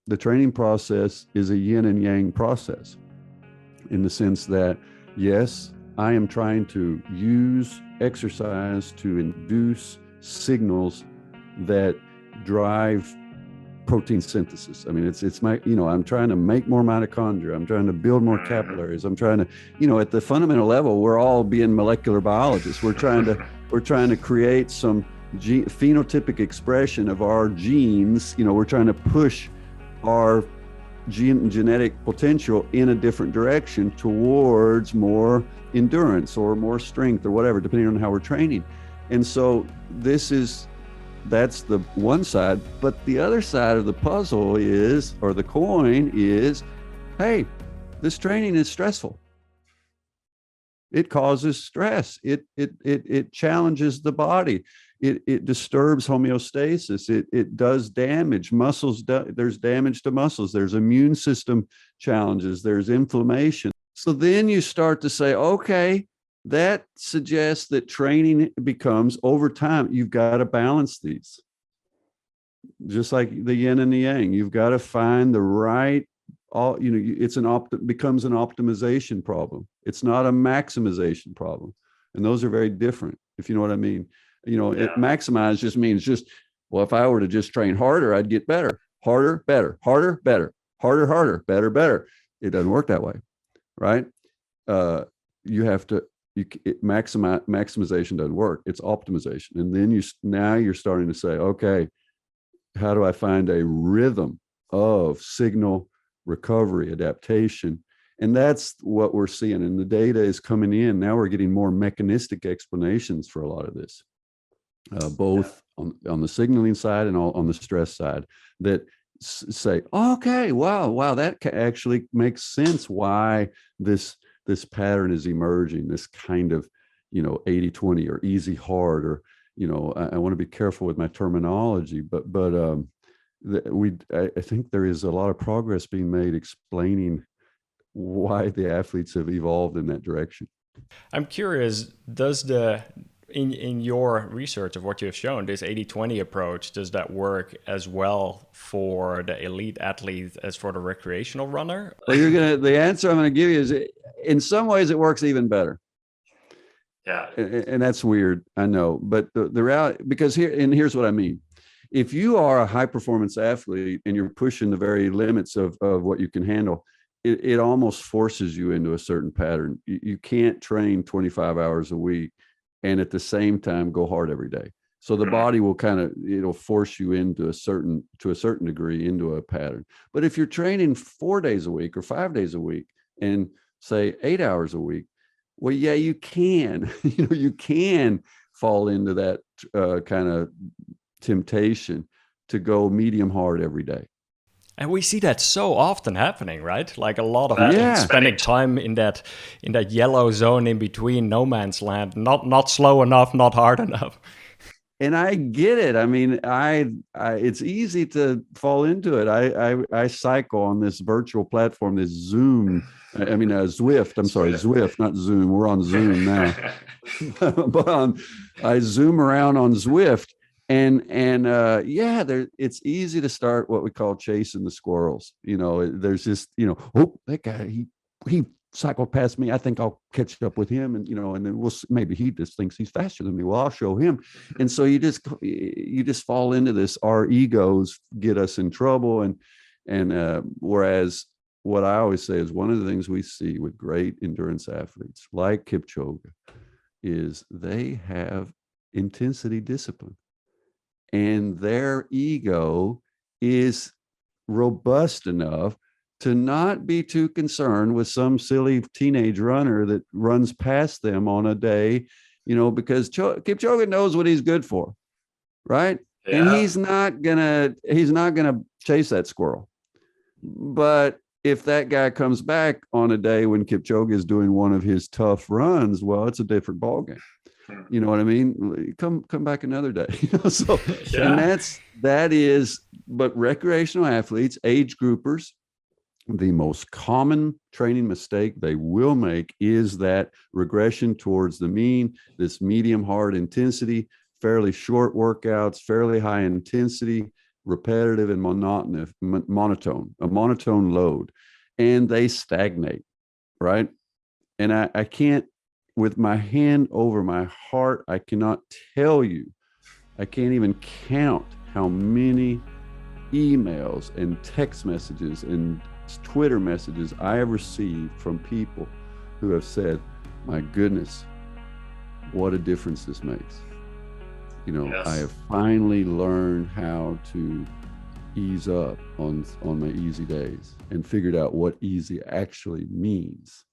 the training process is a yin and yang process, in the sense that, yes, I am trying to use exercise to induce signals that drive protein synthesis. I mean, it's my, I'm trying to make more mitochondria. I'm trying to build more capillaries. I'm trying to, at the fundamental level, we're all being molecular biologists. We're trying to create some phenotypic expression of our genes. We're trying to push our genetic potential in a different direction towards more endurance or more strength or whatever, depending on how we're training. And so that's the one side. But the other side of the puzzle is, or the coin is, hey, this training is stressful. It causes stress. It challenges the body. It disturbs homeostasis. It does damage. There's damage to muscles. There's immune system challenges. There's inflammation. So then you start to say, okay, that suggests that training becomes, over time, you've got to balance these. Just like the yin and the yang, you've got to find the right, becomes an optimization problem. It's not a maximization problem. And those are very different, if you know what I mean. Maximize just means well, if I were to just train harder, I'd get better. Harder, better, harder, better, harder, harder, better, better. It doesn't work that way, right? You have to, maximization doesn't work. It's optimization. And then now you're starting to say, okay, how do I find a rhythm of signal recovery, adaptation? And that's what we're seeing. And the data is coming in. Now we're getting more mechanistic explanations for a lot of this, both on the signaling side and on the stress side, that say, okay, wow, that actually makes sense why this pattern is emerging, this kind of, 80-20 or easy hard, or, I want to be careful with my terminology, but I think there is a lot of progress being made explaining why the athletes have evolved in that direction. I'm curious, in your research of what you have shown, this 80-20 approach, does that work as well for the elite athlete as for the recreational runner? Well, the answer I'm going to give you is, in some ways it works even better. Yeah. And that's weird, I know, but the reality, because here's what I mean. If you are a high performance athlete and you're pushing the very limits of what you can handle, it almost forces you into a certain pattern. You can't train 25 hours a week and at the same time go hard every day. So the body will it'll force you to a certain degree into a pattern. But if you're training 4 days a week or 5 days a week and say 8 hours a week, well, yeah, you can, you can fall into that kind of temptation to go medium hard every day. And we see that so often happening, right? Like a lot of athletes spending time in that yellow zone in between, no man's land, not slow enough, not hard enough. And I get it. I mean, it's easy to fall into it. I cycle on this virtual platform, this Zoom. Zwift. I'm sorry, Zwift, not Zoom. We're on Zoom now. But I Zoom around on Zwift. And it's easy to start what we call chasing the squirrels. There's just, oh, that guy, he cycled past me. I think I'll catch up with him, and and then maybe he just thinks he's faster than me. Well, I'll show him. And so you just fall into this. Our egos get us in trouble, and whereas what I always say is, one of the things we see with great endurance athletes like Kipchoge is they have intensity discipline. And their ego is robust enough to not be too concerned with some silly teenage runner that runs past them on a day, because Kipchoge knows what he's good for, right? Yeah. And he's not gonna chase that squirrel. But if that guy comes back on a day when Kipchoge is doing one of his tough runs, well, it's a different ballgame. You know what I mean? Come back another day. So, yeah. And but recreational athletes, age groupers, the most common training mistake they will make is that regression towards the mean, this medium hard intensity, fairly short workouts, fairly high intensity, repetitive and monotone, a monotone load, and they stagnate, right? And I can't, with my hand over my heart, I cannot tell you, I can't even count how many emails and text messages and Twitter messages I have received from people who have said, my goodness, what a difference this makes. You know, Yes. I have finally learned how to ease up on my easy days and figured out what easy actually means.